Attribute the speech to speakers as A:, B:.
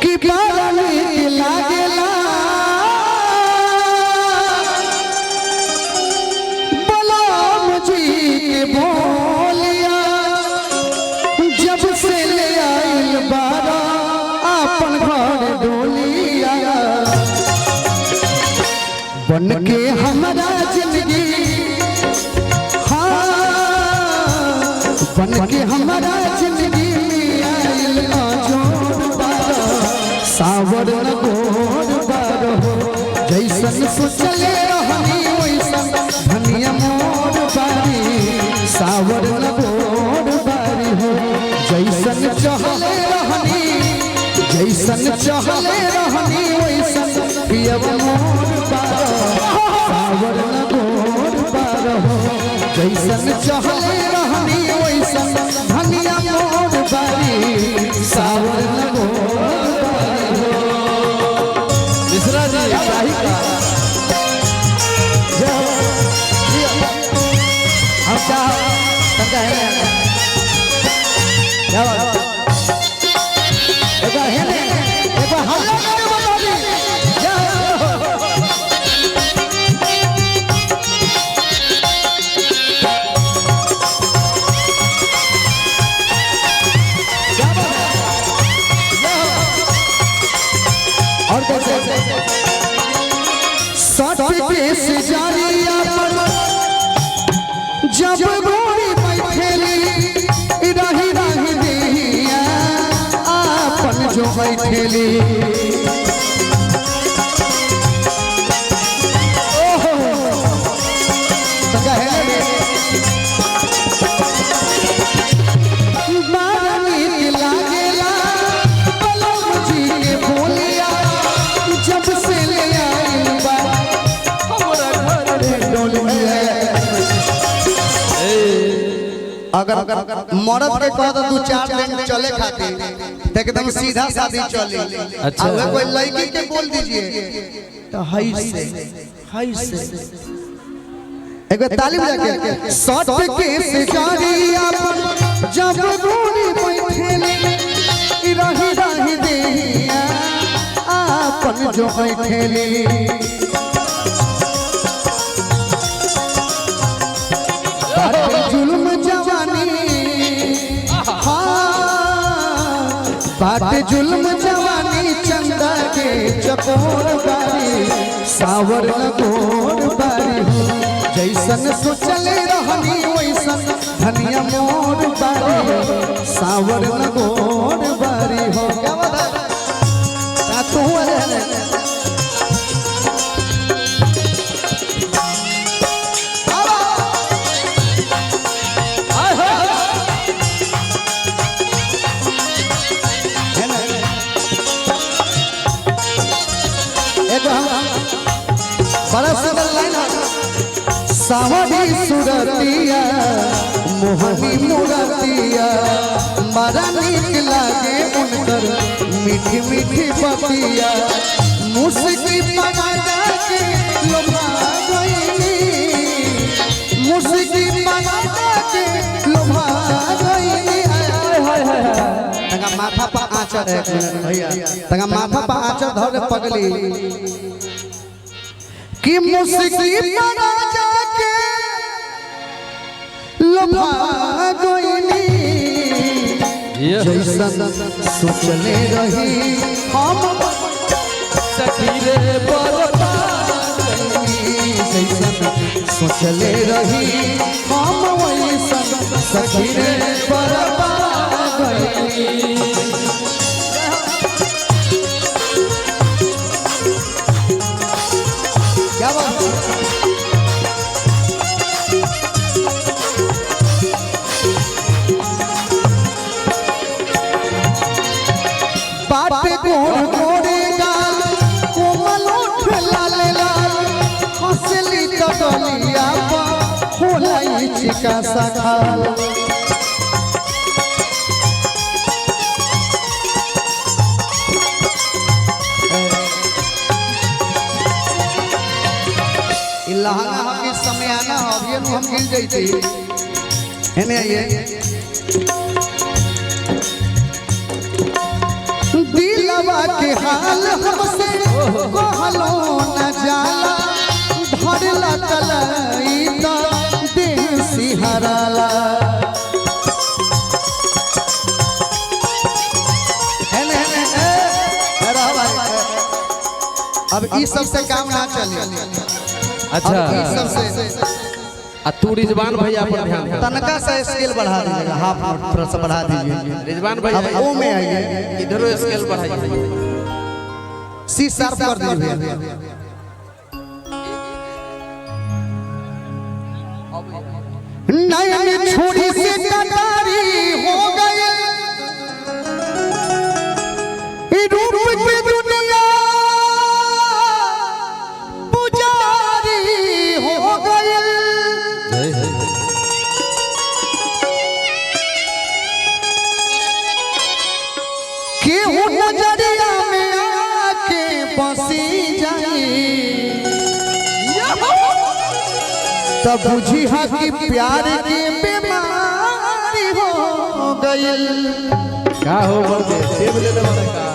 A: कि बारनी लागेला बलराम जी के बोलिया जब से ले आइल बारा अपन घर डोलिया बन के हमारा जिंदगी बन के हमारा जिंदगी में आइल जोर बारो सावर न गोर बारो जैसन सोचले रहनी वैसन धनिया मोर बारी सावर न गोर बारी हो जैसन चहले रहनी वैसन पियव मोर बारो सावर न गोर बारो जैसन चहले रहनी वैसन धनिया मोर बारी सावर न गोर बारी मिश्रा जी शाही का हम चाह तंका है क्या बात एक बार है ने एक बार हल्ला करे बता दी और कैसे सट पेश जारिया पर जब गोरी बैठेली रही रही देहिया आपन जो बैठेली ओहो तो कहे बारनी लागेला बलराम जी के बोलिया जब से ले आइल बा हमरा घर डोलिया अगर मरद के कह दो 2-4 दिन चले खातिर तो एकदम सीधा सादी चले अच्छा अब कोई लड़की के बोल दीजिए तो हाई से एक ताली बजा के सट के से जारिया पर जब गोरी बैठेली रही रही देहिया आपन जो बैठेली जुल्म जवानी बाटे जुल्म जवानी चंदा के चकोर बारी सावर न गोर बारी हो जैसन सोचले रहनी वैसन धनिया मोर बारी सावर न गोर बारी हो क्या बात है तू बड़ा सुंदर लाइन सावरी सुरतिया मोहनी मुरतिया बड़ा नीक लागे उनकर मीठी मीठी बतिया मुस्की बना के लोभा गईनी मुस्की बना के लोभा गईनी तंगा माथा पर आंचर है भैया तंगा माथा पर आंचर धर पगली कि मुस्की बना जाके लोभा गईनी जैसन सोचले रही हम सखी रे बर्बाद जैसन सोचले रही हम वैसन सखी रे बर्बाद क्या बात बाटे गोर गोरे गाल कोमल ओठ लाल लाल हंसली कटलिया पा होलाई चिका सा खाल लहंगा के समय आना अब ये हम गिर जाती है ना ये दिलवा के हाल हमसे कहलो न जाला धरला कलाई तो देह सिहराला अब इस सब से काम ना चले।
B: अच्छा
A: इस सब से
B: तू रिजवान भैया पर ध्यान दे।
A: तनका सा स्केल बढ़ा दीजिएगा, हाफ नोट थोड़ा सा बढ़ा दीजिए।
B: रिजवान भैया
A: अब ओ में आइए,
B: इधरो स्केल बढ़ाइए,
A: सी शार्प कर दीजिए। नयन छोड़ी से कटारी हो गए रूप की दुनिया पुजारी हो गए केहू नजरिया में आके बसी जाए तब बुझी हा कि प्यार की बीमारी हो गई।
B: का हो बोल दे देव ले ले